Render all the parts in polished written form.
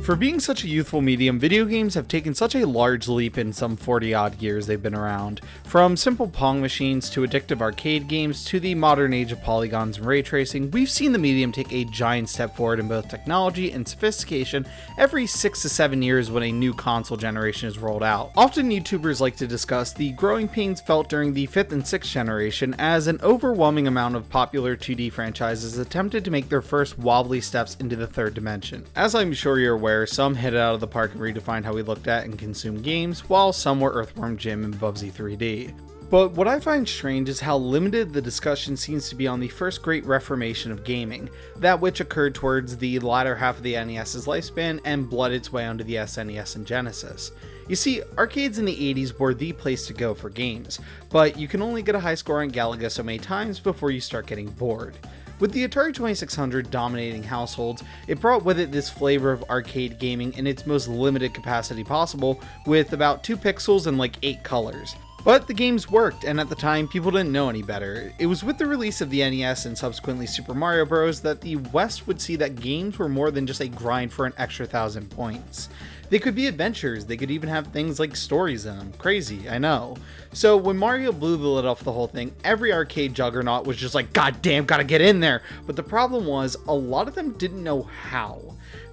For being such a youthful medium, video games have taken such a large leap in some 40 odd years they've been around. From simple Pong machines to addictive arcade games to the modern age of polygons and ray tracing, we've seen the medium take a giant step forward in both technology and sophistication every 6 to 7 years when a new console generation is rolled out. Often YouTubers like to discuss the growing pains felt during the 5th and 6th generation as an overwhelming amount of popular 2D franchises attempted to make their first wobbly steps into the third dimension. As I'm sure you're aware, some hit it out of the park and redefined how we looked at and consumed games, while some were Earthworm Jim and Bubsy 3D. But what I find strange is how limited the discussion seems to be on the first great reformation of gaming, that which occurred towards the latter half of the NES's lifespan and bled its way onto the SNES and Genesis. You see, arcades in the 80s were the place to go for games, but you can only get a high score on Galaga so many times before you start getting bored. With the Atari 2600 dominating households, it brought with it this flavor of arcade gaming in its most limited capacity possible, with about 2 pixels and like 8 colors. But the games worked, and at the time, people didn't know any better. It was with the release of the NES and subsequently Super Mario Bros. That the West would see that games were more than just a grind for an extra 1,000 points. They could be adventures, they could even have things like stories in them. Crazy, I know. So when Mario blew the lid off the whole thing, every arcade juggernaut was just like, God damn, gotta get in there. But the problem was, a lot of them didn't know how.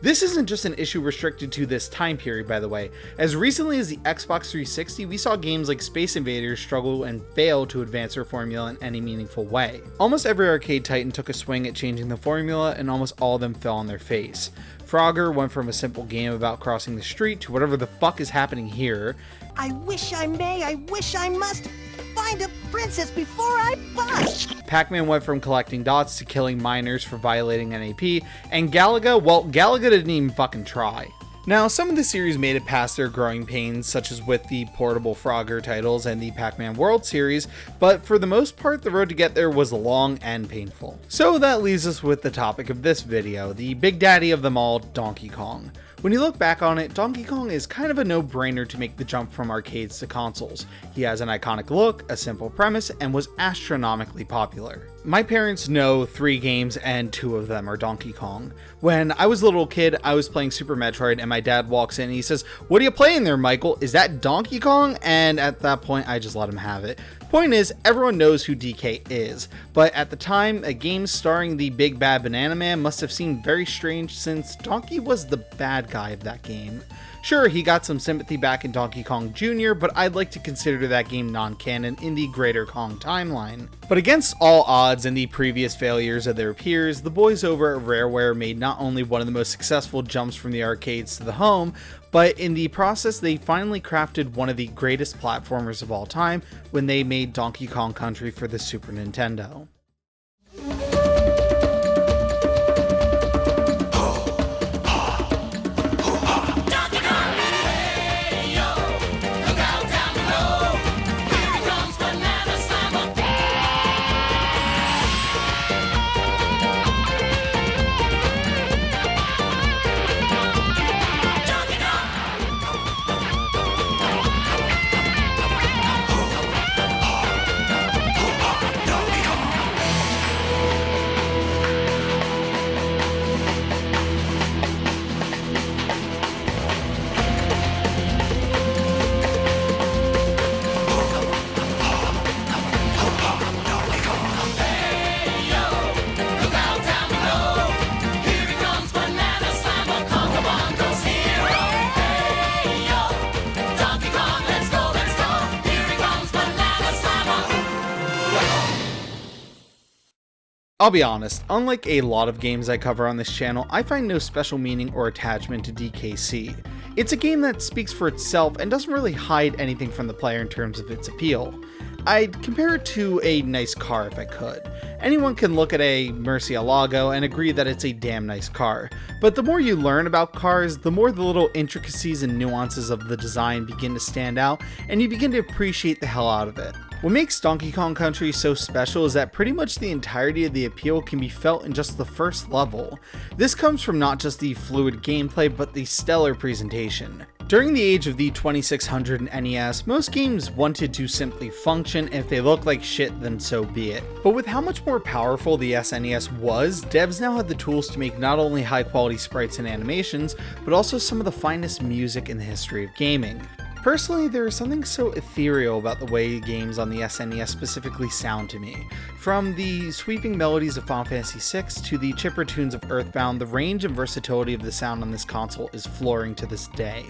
This isn't just an issue restricted to this time period, by the way. As recently as the Xbox 360, we saw games like Space Invaders struggle and fail to advance their formula in any meaningful way. Almost every arcade titan took a swing at changing the formula, and almost all of them fell on their face. Frogger went from a simple game about crossing the street to whatever the fuck is happening here. I wish I may, I wish I must find a princess before I bust. Pac-Man went from collecting dots to killing miners for violating NAP, and Galaga, well, Galaga didn't even fucking try. Now, some of the series made it past their growing pains, such as with the portable Frogger titles and the Pac-Man World series, but for the most part, the road to get there was long and painful. So that leaves us with the topic of this video, the big daddy of them all, Donkey Kong. When you look back on it, Donkey Kong is kind of a no-brainer to make the jump from arcades to consoles. He has an iconic look, a simple premise, and was astronomically popular. My parents know 3 games and 2 of them are Donkey Kong. When I was a little kid, I was playing Super Metroid and my dad walks in and he says, "What are you playing there, Michael? Is that Donkey Kong?" And at that point, I just let him have it. Point is, everyone knows who DK is, but at the time, a game starring the big bad Banana Man must have seemed very strange since Donkey was the bad guy of that game. Sure, he got some sympathy back in Donkey Kong Jr., but I'd like to consider that game non-canon in the greater Kong timeline. But against all odds and the previous failures of their peers, the boys over at Rareware made not only one of the most successful jumps from the arcades to the home, but in the process they finally crafted one of the greatest platformers of all time when they made Donkey Kong Country for the Super Nintendo. I'll be honest, unlike a lot of games I cover on this channel, I find no special meaning or attachment to DKC. It's a game that speaks for itself and doesn't really hide anything from the player in terms of its appeal. I'd compare it to a nice car if I could. Anyone can look at a Murcielago and agree that it's a damn nice car, but the more you learn about cars, the more the little intricacies and nuances of the design begin to stand out, and you begin to appreciate the hell out of it. What makes Donkey Kong Country so special is that pretty much the entirety of the appeal can be felt in just the first level. This comes from not just the fluid gameplay, but the stellar presentation. During the age of the 2600 NES, most games wanted to simply function, and if they look like shit, then so be it. But with how much more powerful the SNES was, devs now had the tools to make not only high quality sprites and animations, but also some of the finest music in the history of gaming. Personally, there is something so ethereal about the way games on the SNES specifically sound to me. From the sweeping melodies of Final Fantasy VI to the chipper tunes of Earthbound, the range and versatility of the sound on this console is flooring to this day.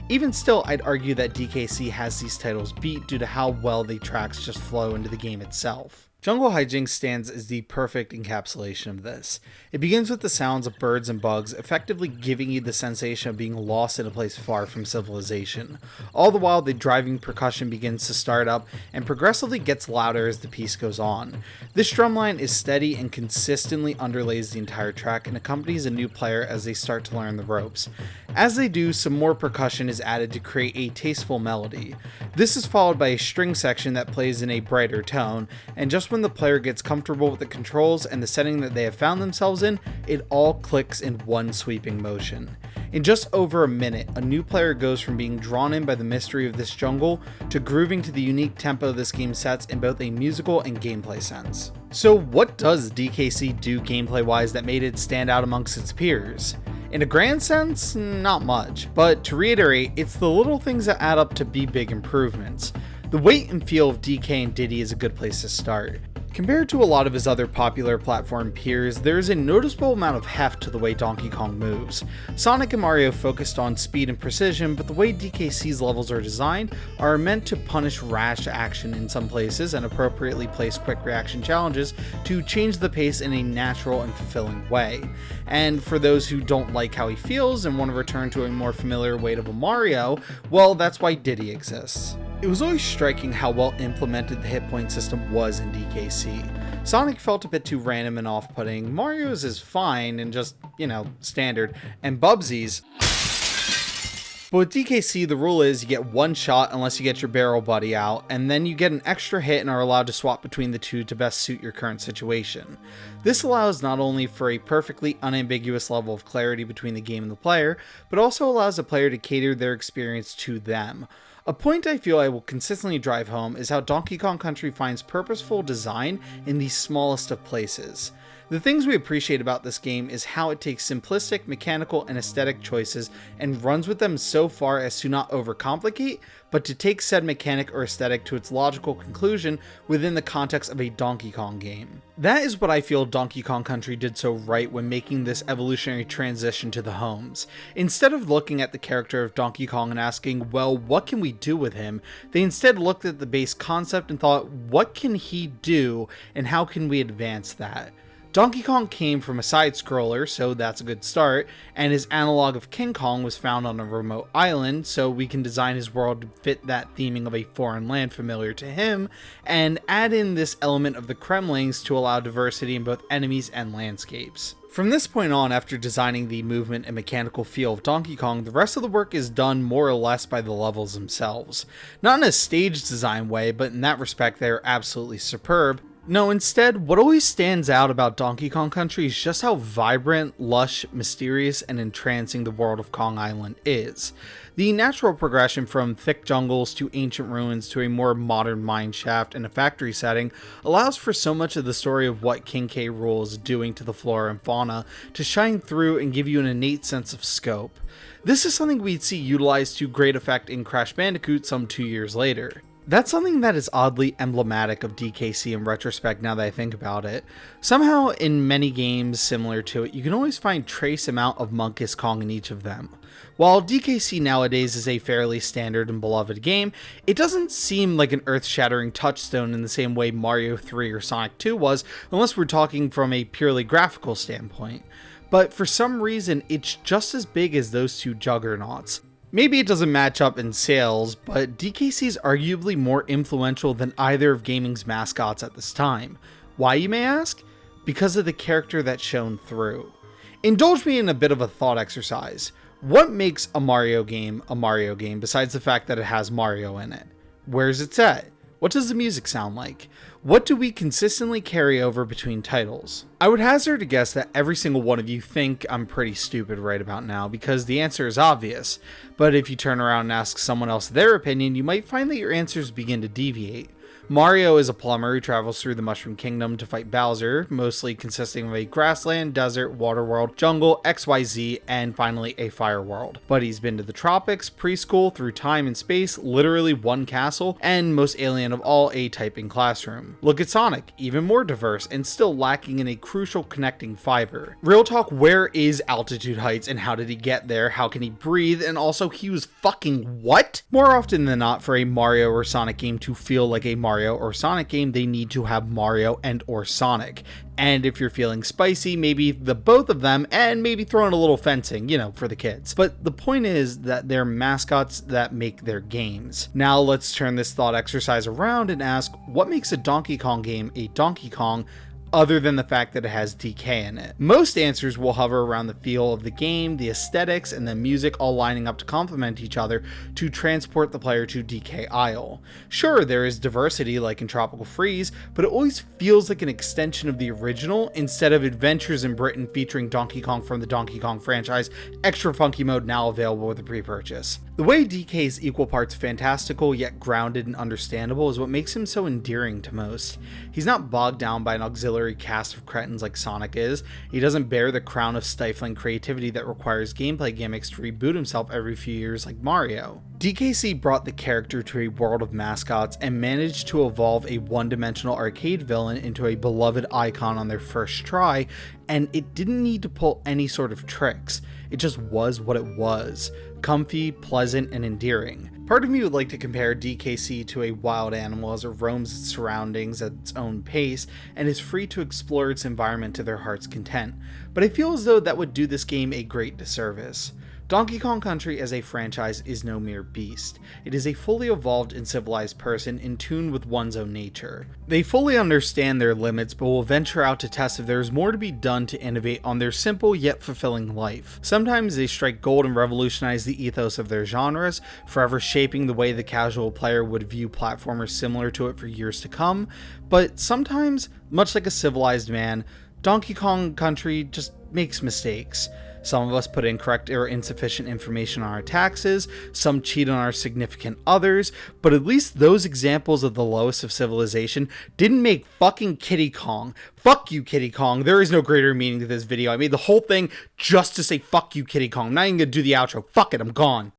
Even still, I'd argue that DKC has these titles beat due to how well the tracks just flow into the game itself. Jungle Hijinks stands as the perfect encapsulation of this. It begins with the sounds of birds and bugs, effectively giving you the sensation of being lost in a place far from civilization. All the while, the driving percussion begins to start up and progressively gets louder as the piece goes on. This drumline is steady and consistently underlays the entire track and accompanies a new player as they start to learn the ropes. As they do, some more percussion is added to create a tasteful melody. This is followed by a string section that plays in a brighter tone, and just when the player gets comfortable with the controls and the setting that they have found themselves in, it all clicks in one sweeping motion. In just over a minute, a new player goes from being drawn in by the mystery of this jungle to grooving to the unique tempo this game sets in both a musical and gameplay sense. So what does DKC do gameplay wise that made it stand out amongst its peers? In a grand sense, not much, but to reiterate, it's the little things that add up to be big improvements. The weight and feel of DK and Diddy is a good place to start. Compared to a lot of his other popular platform peers, there is a noticeable amount of heft to the way Donkey Kong moves. Sonic and Mario focused on speed and precision, but the way DKC's levels are designed are meant to punish rash action in some places and appropriately place quick reaction challenges to change the pace in a natural and fulfilling way. And for those who don't like how he feels and want to return to a more familiar weight of a Mario, well, that's why Diddy exists. It was always striking how well implemented the hit point system was in DKC. Sonic felt a bit too random and off-putting, Mario's is fine and just, standard, and Bubsy's. But with DKC, the rule is you get one shot unless you get your barrel buddy out, and then you get an extra hit and are allowed to swap between the two to best suit your current situation. This allows not only for a perfectly unambiguous level of clarity between the game and the player, but also allows the player to cater their experience to them. A point I feel I will consistently drive home is how Donkey Kong Country finds purposeful design in the smallest of places. The things we appreciate about this game is how it takes simplistic, mechanical, and aesthetic choices and runs with them so far as to not overcomplicate, but to take said mechanic or aesthetic to its logical conclusion within the context of a Donkey Kong game. That is what I feel Donkey Kong Country did so right when making this evolutionary transition to the homes. Instead of looking at the character of Donkey Kong and asking, well, what can we do with him? They instead looked at the base concept and thought, what can he do and how can we advance that? Donkey Kong came from a side-scroller, so that's a good start, and his analog of King Kong was found on a remote island, so we can design his world to fit that theming of a foreign land familiar to him, and add in this element of the Kremlings to allow diversity in both enemies and landscapes. From this point on, after designing the movement and mechanical feel of Donkey Kong, the rest of the work is done more or less by the levels themselves. Not in a stage design way, but in that respect they are absolutely superb. No, instead, what always stands out about Donkey Kong Country is just how vibrant, lush, mysterious, and entrancing the world of Kong Island is. The natural progression from thick jungles to ancient ruins to a more modern mine shaft and a factory setting allows for so much of the story of what King K. Rool is doing to the flora and fauna to shine through and give you an innate sense of scope. This is something we'd see utilized to great effect in Crash Bandicoot some 2 years later. That's something that is oddly emblematic of DKC in retrospect now that I think about it. Somehow, in many games similar to it, you can always find trace amount of MONKUS Kong in each of them. While DKC nowadays is a fairly standard and beloved game, it doesn't seem like an earth-shattering touchstone in the same way Mario 3 or Sonic 2 was, unless we're talking from a purely graphical standpoint. But for some reason, it's just as big as those two juggernauts. Maybe it doesn't match up in sales, but DKC is arguably more influential than either of gaming's mascots at this time. Why, you may ask? Because of the character that shone through. Indulge me in a bit of a thought exercise. What makes a Mario game besides the fact that it has Mario in it? Where's it set? What does the music sound like? What do we consistently carry over between titles? I would hazard a guess that every single one of you think I'm pretty stupid right about now, because the answer is obvious, but if you turn around and ask someone else their opinion, you might find that your answers begin to deviate. Mario is a plumber who travels through the Mushroom Kingdom to fight Bowser, mostly consisting of a grassland, desert, water world, jungle, XYZ, and finally a fire world. But he's been to the tropics, preschool, through time and space, literally one castle, and most alien of all, a typing classroom. Look at Sonic, even more diverse and still lacking in a crucial connecting fiber. Real talk, where is Altitude Heights and how did he get there? How can he breathe? And also, he was fucking what? More often than not, for a Mario or Sonic game to feel like a Mario or Sonic game, they need to have Mario and or Sonic. And if you're feeling spicy, maybe the both of them, and maybe throw in a little fencing, for the kids. But the point is that they're mascots that make their games. Now let's turn this thought exercise around and ask, what makes a Donkey Kong game a Donkey Kong other than the fact that it has DK in it? Most answers will hover around the feel of the game, the aesthetics, and the music all lining up to complement each other to transport the player to DK Isle. Sure, there is diversity like in Tropical Freeze, but it always feels like an extension of the original instead of Adventures in Britain featuring Donkey Kong from the Donkey Kong franchise, extra funky mode now available with a pre-purchase. The way DK is equal parts fantastical yet grounded and understandable is what makes him so endearing to most. He's not bogged down by an auxiliary cast of cretins like Sonic is. He doesn't bear the crown of stifling creativity that requires gameplay gimmicks to reboot himself every few years like Mario. DKC brought the character to a world of mascots and managed to evolve a one-dimensional arcade villain into a beloved icon on their first try, and it didn't need to pull any sort of tricks. It just was what it was. Comfy, pleasant, and endearing. Part of me would like to compare DKC to a wild animal as it roams its surroundings at its own pace and is free to explore its environment to their heart's content, but I feel as though that would do this game a great disservice. Donkey Kong Country as a franchise is no mere beast. It is a fully evolved and civilized person in tune with one's own nature. They fully understand their limits but will venture out to test if there is more to be done to innovate on their simple yet fulfilling life. Sometimes they strike gold and revolutionize the ethos of their genres, forever shaping the way the casual player would view platformers similar to it for years to come, but sometimes, much like a civilized man, Donkey Kong Country just makes mistakes. Some of us put incorrect or insufficient information on our taxes, some cheat on our significant others, but at least those examples of the lowest of civilization didn't make fucking Kiddy Kong. Fuck you, Kiddy Kong. There is no greater meaning to this video. I made the whole thing just to say fuck you, Kiddy Kong. I'm not even gonna do the outro. Fuck it, I'm gone.